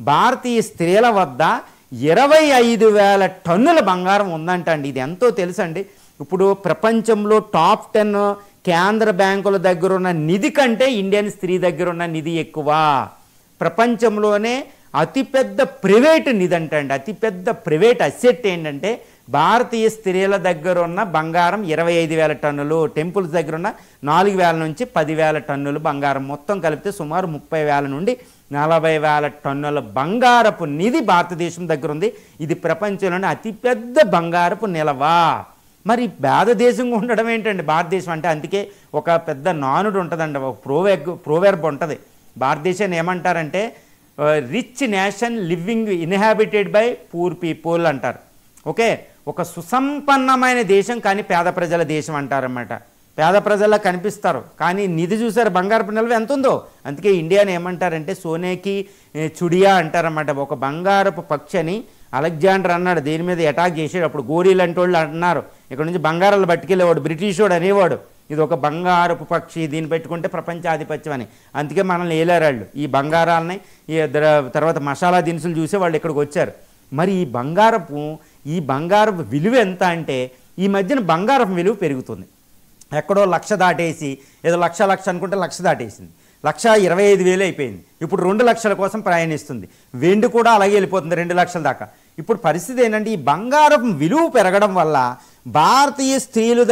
భారతీయ స్త్రీల వద్ద 25,000 టన్నుల బంగారం ఉందంట అండి. ఇది ఎంతో తెలుసండి. ఇప్పుడు ప్రపంచంలో టాప్ 10 కేంద్ర బ్యాంకుల దగ్గర ఉన్న నిధి కంటే ఇండియన్ స్త్రీ దగ్గర ఉన్న నిధి ఎక్కువ. ప్రపంచంలోనే అతిపెద్ద ప్రైవేట్ నిధి అంటండి. అతిపెద్ద ప్రైవేట్ అసెట్ ఏంటంటే భారతీయ స్త్రీల దగ్గర ఉన్న బంగారం 25,000 టన్నులు. టెంపుల్స్ దగ్గర ఉన్న 4,000 నుంచి 10,000 టన్నులు బంగారం. మొత్తం కలిపితే సుమారు 30,000 నుండి 40,000 టన్నుల బంగారపు నిధి భారతదేశం దగ్గర ఉంది. ఇది ప్రపంచంలోనే అతిపెద్ద బంగారపు నిలవ. మరి పేద దేశంగా ఉండడం ఏంటండి భారతదేశం అంటే? అందుకే ఒక పెద్ద నానుడు ఉంటుందండి, ఒక ప్రోవెర్బ్ ఉంటుంది. భారతదేశాన్ని ఏమంటారంటే rich nation living inhabited by poor people అంటారు. ఓకే, ఒక సుసంపన్నమైన దేశం కానీ పేద ప్రజల దేశం అంటారన్నమాట. పేద ప్రజల్లో కనిపిస్తారు కానీ నిధి చూసారు బంగారపు నిల్వ ఎంత ఉందో. అందుకే ఇండియాని ఏమంటారంటే సోనేకి చుడియా అంటారన్నమాట. ఒక బంగారపు పక్షి అని అలెగ్జాండర్ అన్నాడు, దీని మీద అటాక్ చేసాడు. అప్పుడు గోరీలు అంటే వాళ్ళు అన్నారు ఇక్కడ నుంచి బంగారాలు పట్టుకెళ్ళేవాడు, బ్రిటిష్ వాడు అనేవాడు ఇది ఒక బంగారపు పక్షి, దీన్ని పెట్టుకుంటే ప్రపంచాధిపత్యం అని. అందుకే మనల్ని ఏలారాళ్ళు ఈ బంగారాలని. ఈ తర్వాత మసాలా దినుసులు చూసి వాళ్ళు ఇక్కడికి వచ్చారు. మరి ఈ బంగారపు విలువ ఎంత అంటే ఈ మధ్యన బంగారపు విలువ పెరుగుతుంది. ఎక్కడో 1,00,000 దాటేసి ఏదో లక్ష అనుకుంటే 1,00,000 దాటేసింది. 1,25,000 అయిపోయింది. ఇప్పుడు 2,00,000 కోసం ప్రయాణిస్తుంది. వెండి కూడా అలాగే వెళ్ళిపోతుంది 2,00,000 దాకా. ఇప్పుడు పరిస్థితి ఏంటంటే ఈ బంగారం విలువ పెరగడం వల్ల భారతీయ స్త్రీలు